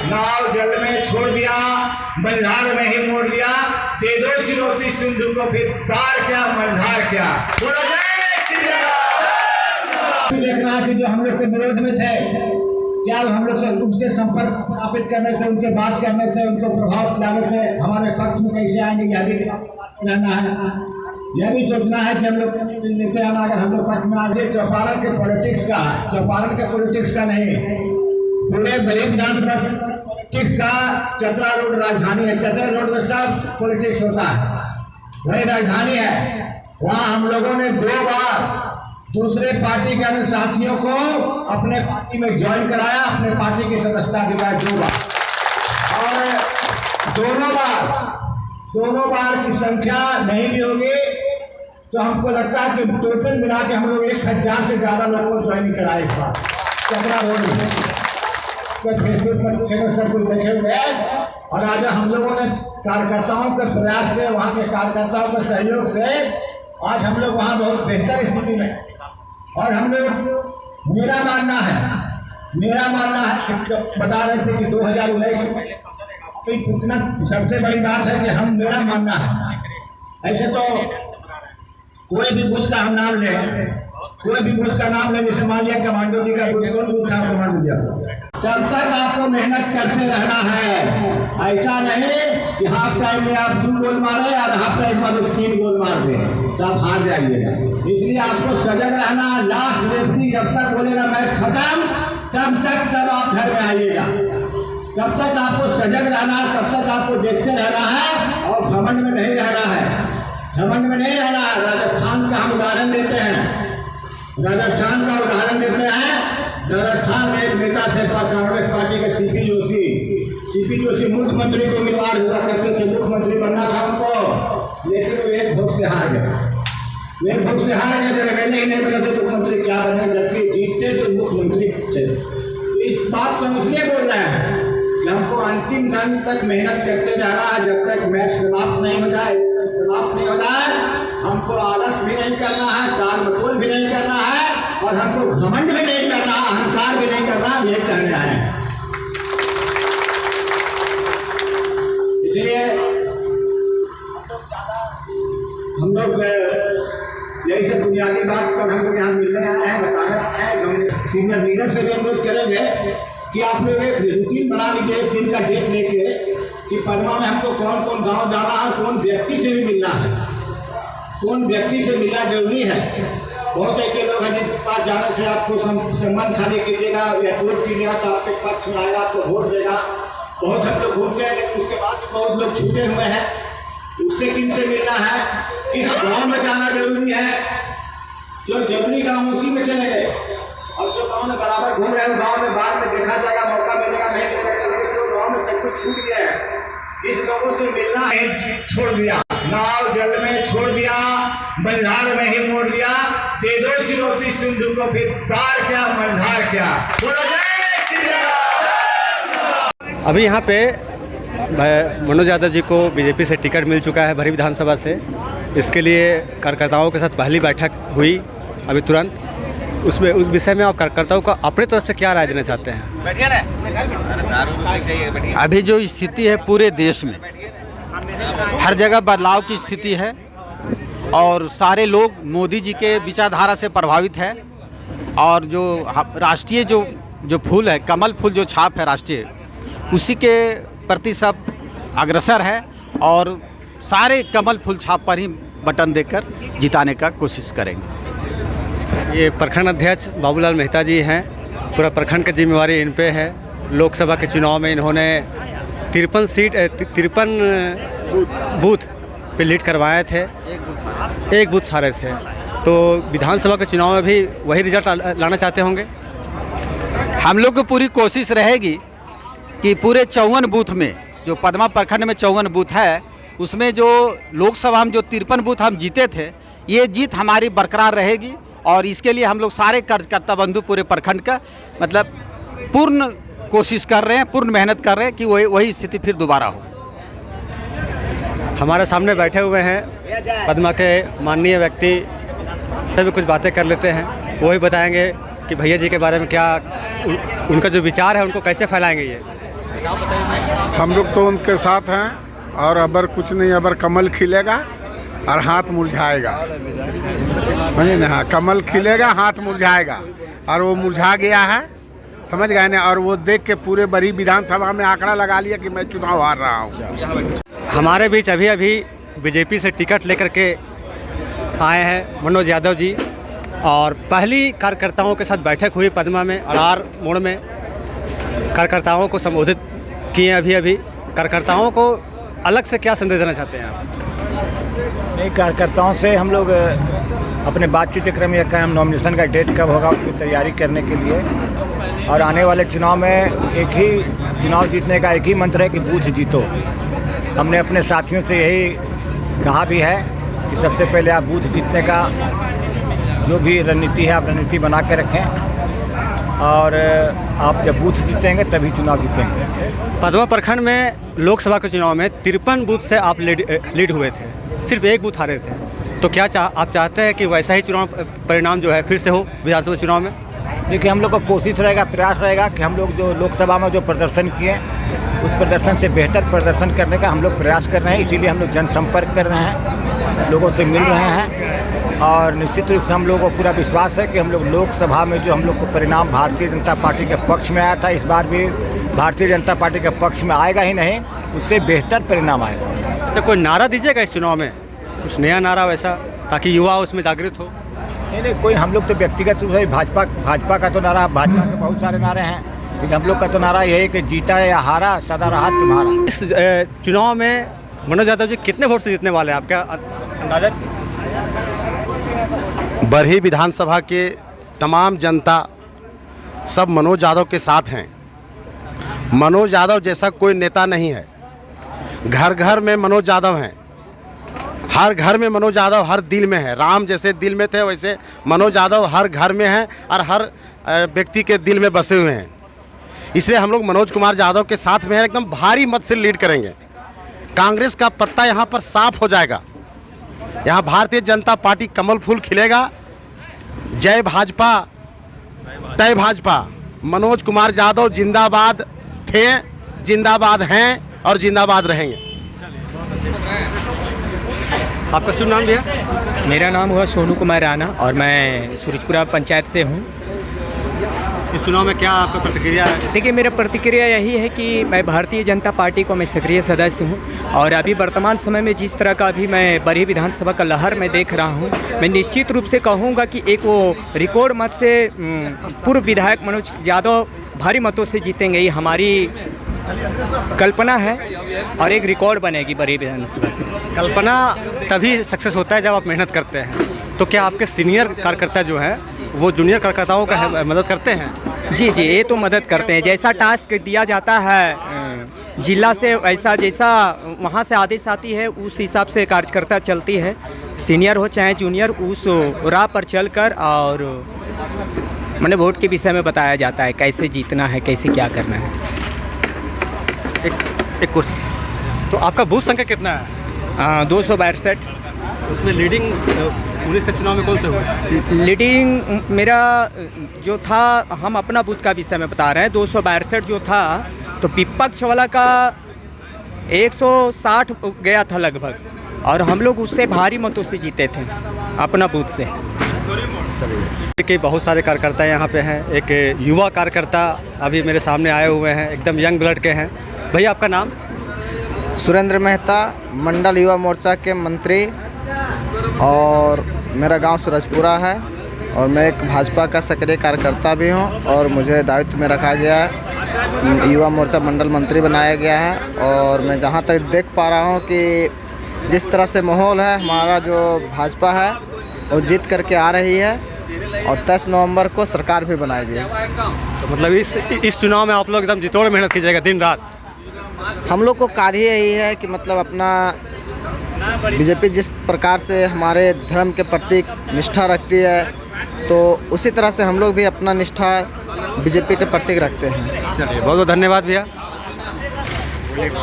नाव जल में छोड़ दिया, मझधार में ही मोड़ दिया। दे दो चुनौती सिंधु को, फिर पार क्या मझधार क्या। बोलो जय श्री राम। देख रहा कि जो हम लोग के विरोध में थे, क्या हम लोग से उनसे संपर्क स्थापित करने से, उनसे बात करने से, उनको प्रभाव दिलाने से हमारे पक्ष में कैसे आएंगे, यह भी रहना है। यह भी सोचना है कि हम लोग जैसे आना, अगर हम लोग पक्ष में आगे चौपारण के पॉलिटिक्स का, चौपारण के पॉलिटिक्स का नहीं, पूरे बड़े विधानसभा पॉलिटिक्स का चतरा रोड राजधानी है। चतरा रोड में सब पॉलिटिक्स होता है, वही राजधानी है। वहाँ हम लोगों ने 2 बार दूसरे पार्टी के अन्य साथियों को अपने पार्टी में ज्वाइन कराया, अपने पार्टी की सदस्यता दिलाया 2 बार, और दोनों बार की संख्या नहीं भी होगी तो हमको लगता है कि टोटल मिला के हम लोग 1000 से ज़्यादा लोगों को ज्वाइन कराए इस बार चतरा रोड में। तो फेसबुक पर सब कुछ देखे हुए हैं, और आज हम लोगों ने कार्यकर्ताओं के प्रयास से, वहाँ के कार्यकर्ताओं के सहयोग से आज हम लोग वहाँ बहुत बेहतर स्थिति में। और हम लोग, मेरा मानना है बता रहे थे कि 2019 इतना सबसे बड़ी बात है कि हम, मेरा मानना है, ऐसे तो कोई भी बूथ का हम नाम लें, कोई भी बूथ का नाम लें, जैसे मान लिया कमांडो जी का बूथ, कौन बूथ था कमांडो जी, तब तक आपको मेहनत करते रहना है। ऐसा नहीं कि हाफ टाइम में आप 2 गोल मारे और हाफ टाइम में 3 गोल मार दें तो आप हार जाइएगा। इसलिए आपको सजग रहना। लास्ट रेफरी जब तक बोलेगा मैच खत्म, तब आप घर में आइएगा। तब तक आपको सजग रहना, तब तक आपको देखते रहना है और घमंड में नहीं रहना है। घमंड में नहीं रहना है। राजस्थान का हम उदाहरण देते हैं, राजस्थान में एक नेता थे कांग्रेस पार्टी के सीपी जोशी मुख्यमंत्री को उम्मीदवार हुआ करते थे, मुख्यमंत्री बनना था उनको, लेकिन वो एक वोट से हार गए। मैंने ही नहीं बोला तो मुख्यमंत्री क्या बने, जबकि जीतते तो मुख्यमंत्री थे। इस बात को हम इसलिए बोल रहे हैं कि हमको अंतिम दिन तक मेहनत करते जाना है, जब तक मैच समाप्त नहीं हो जाए। हमको आलस भी नहीं करना है, टाल मटोल भी नहीं करना है, और हमको घमंड भी नहीं करना, अहंकार भी नहीं करना, यही कहना है। इसलिए हम लोग यही सब बुनियादी बात पर हम लोग यहाँ मिलने आए हैं, बताने आए हैं। सीनियर लीडर से भी अनुरोध करेंगे कि आप लोग एक रूटीन बना लीजिए, एक दिन का डेट लेके कि पदमा में हमको कौन कौन गाँव जाना है, कौन व्यक्ति से भी मिलना है, कौन व्यक्ति से मिलना जरूरी है। बहुत ऐसे लोग हैं जिसके पास जाने से आपको संबंध खाली कीजिएगा या वोट कीजिएगा तो आपके पक्ष में आएगा, आपको वोट देगा। बहुत हम लोग घूमते हैं, लेकिन उसके बाद भी बहुत लोग छूटे हुए हैं। उससे किनसे मिलना है, किस गांव में जाना जरूरी है। जो जरूरी गांव उसी में चले गए, और जो गांव में बराबर घूम रहे हैं गांव में बाद में देखा जाएगा, मौका मिलेगा नहीं मिलेगा, लेकिन जो गाँव में सब कुछ छूट गया है, इस लोगों से मिलना है। छोड़ दिया, नाव जल में छोड़ दिया, मझधार में ही मोड़ दिया। दे दो चुनौती सिंधु को, फिर पार क्या मझधार क्या। बोलो जय श्री राम। अभी यहाँ पे मनोज यादव जी को बीजेपी से टिकट मिल चुका है भरी विधानसभा से। इसके लिए कार्यकर्ताओं के साथ पहली बैठक हुई अभी तुरंत। उस विषय में आप कार्यकर्ताओं को अपने तरफ से क्या राय देना चाहते हैं? अभी जो स्थिति है पूरे देश में, हर जगह बदलाव की स्थिति है, और सारे लोग मोदी जी के विचारधारा से प्रभावित है। और जो राष्ट्रीय जो फूल है, कमल फूल जो छाप है राष्ट्रीय, उसी के प्रति सब अग्रसर है, और सारे कमल फूल छाप पर ही बटन देकर जिताने का कोशिश करेंगे। ये प्रखंड अध्यक्ष बाबूलाल मेहता जी हैं। पूरा प्रखंड की जिम्मेवारी इन पे है। लोकसभा के चुनाव में इन्होंने 53 बूथ पे लीड करवाए थे, एक बूथ सारे थे। तो विधानसभा के चुनाव में भी वही रिजल्ट लाना चाहते होंगे। हम लोग की पूरी कोशिश रहेगी कि पूरे 54 बूथ में, जो पदमा प्रखंड में 54 बूथ है, उसमें जो लोकसभा में जो 53 बूथ हम जीते थे, ये जीत हमारी बरकरार रहेगी। और इसके लिए हम लोग सारे कार्यकर्ता बंधु पूरे प्रखंड का मतलब पूर्ण कोशिश कर रहे हैं, पूर्ण मेहनत कर रहे हैं कि वही स्थिति फिर दोबारा हो। हमारे सामने बैठे हुए हैं पदमा के माननीय व्यक्ति, भी कुछ बातें कर लेते हैं। वही बताएंगे कि भैया जी के बारे में क्या उनका जो विचार है उनको कैसे फैलाएंगे। ये हम लोग तो उनके साथ हैं और अबर कुछ नहीं, अबर कमल खिलेगा और हाथ मुरझाएगा। समझे ना, हाँ, कमल खिलेगा हाथ मुरझाएगा और वो मुरझा गया है, समझ गए ना। और वो देख के पूरे बड़ी विधानसभा में आंकड़ा लगा लिया कि मैं चुनाव हार रहा हूँ। हमारे बीच अभी अभी बीजेपी से टिकट लेकर के आए हैं मनोज यादव जी, और पहली कार्यकर्ताओं के साथ बैठक हुई पद्मा में, अड़ार मोड़ में। कार्यकर्ताओं को संबोधित किए अभी अभी। कार्यकर्ताओं को अलग से क्या संदेश देना चाहते हैं आप? नहीं, कार्यकर्ताओं से हम लोग अपने बातचीत क्रम या क्या नॉमिनेशन का डेट कब होगा उसकी तैयारी करने के लिए, और आने वाले चुनाव में एक ही चुनाव जीतने का एक ही मंत्र है कि बूथ जीतो। हमने अपने साथियों से यही कहा भी है कि सबसे पहले आप बूथ जीतने का जो भी रणनीति है आप रणनीति बना के रखें, और आप जब बूथ जीतेंगे तभी चुनाव जीतेंगे। पद्मा प्रखंड में लोकसभा के चुनाव में 53 बूथ से आप लीड हुए थे, सिर्फ एक बूथ हारे थे। तो क्या आप चाहते हैं कि वैसा ही चुनाव परिणाम जो है फिर से हो विधानसभा चुनाव में? देखिए, हम लोग का कोशिश रहेगा, प्रयास रहेगा कि हम लोग जो लोकसभा में जो प्रदर्शन किए उस प्रदर्शन से बेहतर प्रदर्शन करने का हम लोग प्रयास कर रहे हैं। इसीलिए हम लोग जनसंपर्क कर रहे हैं, लोगों से मिल रहे हैं, और निश्चित रूप से हम लोगों को पूरा विश्वास है कि हम लोग लोकसभा में जो हम लोग को परिणाम भारतीय जनता पार्टी के पक्ष में आया था, इस बार भी भारतीय जनता पार्टी के पक्ष में आएगा ही नहीं, उससे बेहतर परिणाम आएगा। अच्छा, कोई नारा दीजिएगा इस चुनाव में, कुछ नया नारा वैसा, ताकि युवा उसमें जागृत हो? नहीं, कोई हम लोग तो व्यक्तिगत रूप से भाजपा का तो नारा, भाजपा के बहुत सारे नारे हैं, लेकिन हम लोग का तो नारा यही है कि जीता या हारा सदा रहा तुम्हारा। इस चुनाव में मनोज यादव जी कितने वोट से जीतने वाले हैं, आपका अंदाजा? बरही विधानसभा के तमाम जनता सब मनोज यादव के साथ हैं। मनोज यादव जैसा कोई नेता नहीं है। घर घर में मनोज यादव हैं, हर घर में मनोज यादव हर दिल में है। राम जैसे दिल में थे वैसे मनोज यादव हर घर में हैं और हर व्यक्ति के दिल में बसे हुए हैं। इसलिए हम लोग मनोज कुमार यादव के साथ में हैं, एकदम भारी मत से लीड करेंगे। कांग्रेस का पत्ता यहाँ पर साफ हो जाएगा। यहाँ भारतीय जनता पार्टी कमल फूल खिलेगा। जय भाजपा, तय भाजपा। मनोज कुमार यादव जिंदाबाद थे, जिंदाबाद हैं और जिंदाबाद रहेंगे। आपका शुभ नाम भैया? मेरा नाम हुआ सोनू कुमार राणा और मैं सूरजपुरा पंचायत से हूँ। इस चुनाव में क्या आपका प्रतिक्रिया है? देखिए, मेरा प्रतिक्रिया यही है कि मैं भारतीय जनता पार्टी को मैं सक्रिय सदस्य हूँ, और अभी वर्तमान समय में जिस तरह का अभी मैं बरही विधानसभा का लहर में देख रहा हूँ, मैं निश्चित रूप से कहूँगा कि एक वो रिकॉर्ड मत से पूर्व विधायक मनोज यादव भारी मतों से जीतेंगे। ये हमारी कल्पना है और एक रिकॉर्ड बनेगी बरही विधानसभा से। कल्पना तभी सक्सेस होता है जब आप मेहनत करते हैं। तो क्या आपके सीनियर कार्यकर्ता जो है वो जूनियर कार्यकर्ताओं का मदद करते हैं? जी, ये तो मदद करते हैं। जैसा टास्क दिया जाता है जिला से, वैसा जैसा वहाँ से आदेश आती है उस हिसाब से कार्यकर्ता चलती है। सीनियर हो चाहे जूनियर, उस राह पर चलकर और मैंने वोट के विषय में बताया जाता है कैसे जीतना है, कैसे क्या करना है। एक क्वेश्चन, तो आपका बूथ संख्या कितना है? 262। उसमें लीडिंग पुलिस के चुनाव में कौन से हुए? लीडिंग मेरा जो था, हम अपना बूथ का विषय में बता रहे हैं, 262 जो था, तो विपक्ष वाला का 160 गया था लगभग, और हम लोग उससे भारी मतों से जीते थे अपना बूथ से। कि बहुत सारे कार्यकर्ता यहाँ पे हैं। एक युवा कार्यकर्ता अभी मेरे सामने आए हुए हैं, एकदम यंग ब्लड के हैं। भैया, आपका नाम? सुरेंद्र मेहता, मंडल युवा मोर्चा के मंत्री, और मेरा गांव सूरजपुरा है, और मैं एक भाजपा का सक्रिय कार्यकर्ता भी हूं, और मुझे दायित्व में रखा गया है, युवा मोर्चा मंडल मंत्री बनाया गया है। और मैं जहां तक देख पा रहा हूं कि जिस तरह से माहौल है, हमारा जो भाजपा है वो जीत करके आ रही है, और 10 नवंबर को सरकार भी बनाएगी। तो मतलब इस चुनाव में आप लोग एकदम जितोड़ मेहनत कीजिएगा दिन रात? हम लोग को कार्य यही है कि मतलब अपना बीजेपी जिस प्रकार से हमारे धर्म के प्रति निष्ठा रखती है, तो उसी तरह से हम लोग भी अपना निष्ठा बीजेपी के प्रति रखते हैं। चलिए, बहुत बहुत धन्यवाद भैया।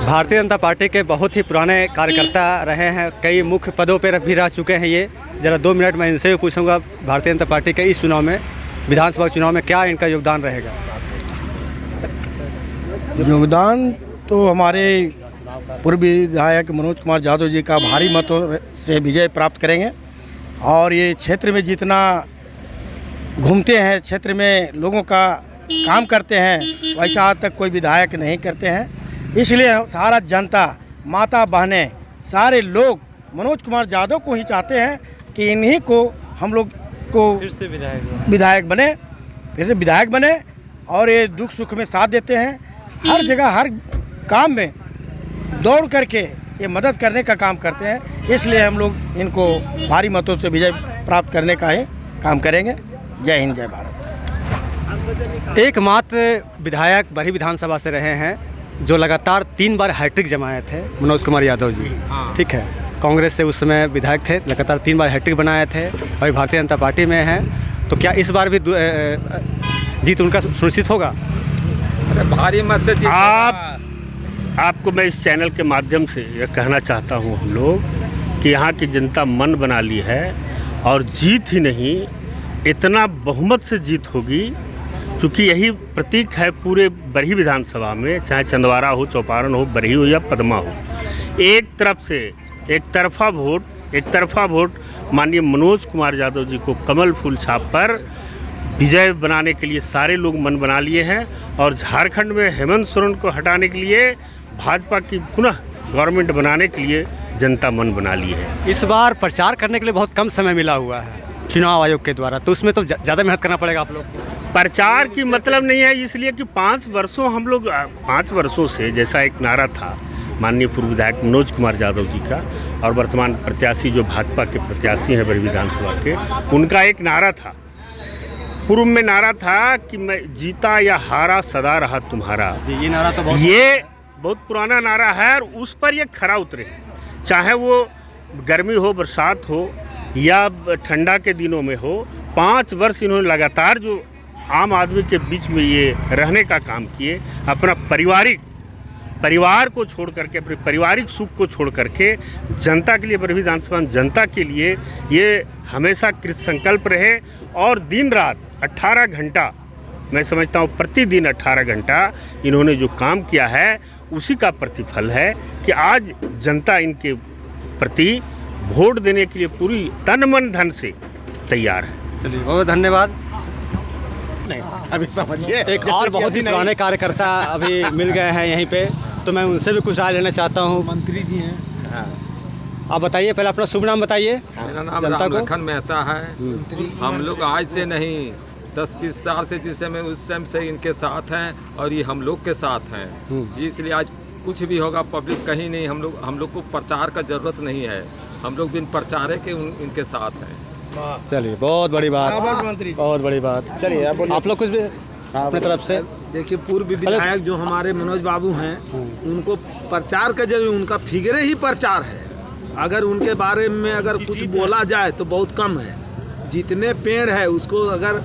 भारतीय जनता पार्टी के बहुत ही पुराने कार्यकर्ता रहे हैं, कई मुख्य पदों पर भी रह चुके हैं ये। ज़रा 2 मिनट मैं इनसे भी पूछूंगा भारतीय जनता पार्टी के इस चुनाव में, विधानसभा चुनाव में क्या इनका योगदान रहेगा। योगदान तो हमारे पूर्व विधायक मनोज कुमार यादव जी का भारी मतों से विजय प्राप्त करेंगे। और ये क्षेत्र में जितना घूमते हैं, क्षेत्र में लोगों का काम करते हैं, वैसा आज तक कोई विधायक नहीं करते हैं। इसलिए सारा जनता, माता बहनें, सारे लोग मनोज कुमार यादव को ही चाहते हैं कि इन्हीं को हम लोग को विधायक बने, फिर से विधायक बने और ये दुख सुख में साथ देते हैं। हर जगह हर काम में दौड़ करके ये मदद करने का काम करते हैं। इसलिए हम लोग इनको भारी मतों से विजय प्राप्त करने का ही काम करेंगे। जय हिंद, जय भारत। एकमात्र विधायक बरही विधानसभा से रहे हैं जो लगातार 3 बार हैट्रिक जमाए थे, मनोज कुमार यादव जी। ठीक है, कांग्रेस से उस समय विधायक थे, लगातार 3 बार हैट्रिक बनाए थे और भारतीय जनता पार्टी में हैं। तो क्या इस बार भी जीत उनका सुनिश्चित होगा? भारी मत से जीत। आपको मैं इस चैनल के माध्यम से यह कहना चाहता हूँ हम लोग कि यहाँ की जनता मन बना ली है और जीत ही नहीं, इतना बहुमत से जीत होगी, क्योंकि यही प्रतीक है पूरे बरही विधानसभा में, चाहे चंदवारा हो, चौपारण हो, बरही हो या पदमा हो। एक तरफ से एक तरफा वोट माननीय मनोज कुमार यादव जी को कमल फूल छाप पर विजय बनाने के लिए सारे लोग मन बना लिए हैं। और झारखंड में हेमंत सोरेन को हटाने के लिए, भाजपा की पुनः गवर्नमेंट बनाने के लिए जनता मन बना ली है। इस बार प्रचार करने के लिए बहुत कम समय मिला हुआ है चुनाव आयोग के द्वारा, तो उसमें तो ज़्यादा मेहनत करना पड़ेगा आप लोग को। प्रचार की मतलब नहीं है, इसलिए कि 5 वर्षों से जैसा एक नारा था माननीय पूर्व विधायक मनोज कुमार यादव जी का और वर्तमान प्रत्याशी जो भाजपा के प्रत्याशी हैं बरही विधानसभा के, उनका एक नारा था, पूर्व में नारा था कि मैं जीता या हारा सदा रहा तुम्हारा। ये नारा तो बहुत पुराना नारा है और उस पर ये खरा उतरे, चाहे वो गर्मी हो, बरसात हो या ठंडा के दिनों में हो। 5 वर्ष इन्होंने लगातार जो आम आदमी के बीच में ये रहने का काम किए, अपना परिवार को छोड़ करके, अपने पारिवारिक सुख को छोड़ करके जनता के लिए, बरही विधानसभा में जनता के लिए ये हमेशा कृत संकल्प रहे। और दिन रात 18 घंटा, मैं समझता हूँ प्रतिदिन 18 घंटा इन्होंने जो काम किया है उसी का प्रतिफल है कि आज जनता इनके प्रति वोट देने के लिए पूरी तन मन धन से तैयार है। चलिए, बहुत धन्यवाद। अभी समझिए, एक और बहुत ही पुराने कार्यकर्ता अभी मिल गए हैं यहीं पे, तो मैं उनसे भी कुछ राय लेना चाहता हूँ। मंत्री जी हैं। आप बताइए, पहले अपना शुभ नाम बताइए। मेरा नाम रामलखन मेहता है। हम लोग आज से नहीं 10-20 साल से, जिस समय उस टाइम से इनके साथ हैं और ये हम लोग के साथ हैं। इसलिए आज कुछ भी होगा पब्लिक कहीं नहीं, हम लोग को प्रचार का ज़रूरत नहीं है, हम लोग बिन प्रचारे के इनके साथ हैं। चलिए, बहुत बड़ी बात, बहुत बड़ी बात। चलिए, आप लोग कुछ भी अपने तरफ से। देखिए, पूर्व विधायक जो हमारे मनोज बाबू हैं, उनको प्रचार का जरूर, उनका फिगरे ही प्रचार है। अगर उनके बारे में अगर कुछ बोला जाए तो बहुत कम है। जितने पेड़ है उसको अगर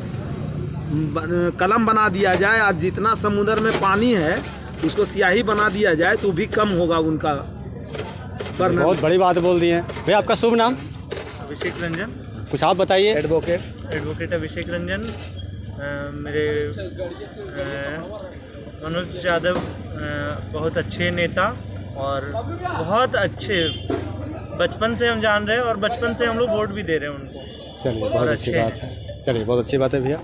कलम बना दिया जाए और जितना समुद्र में पानी है उसको स्याही बना दिया जाए तो भी कम होगा उनका। बहुत बड़ी बात बोल दी है भैया। आपका शुभ नाम? अभिषेक रंजन। कुछ आप बताइए। एडवोकेट अभिषेक रंजन। मेरे मनोज यादव बहुत अच्छे नेता और बहुत अच्छे, बचपन से हम जान रहे हैं और बचपन से हम लोग वोट भी दे रहे हैं उनको। चलिए, बहुत अच्छी बात है। चलिए, बहुत अच्छी बात है भैया।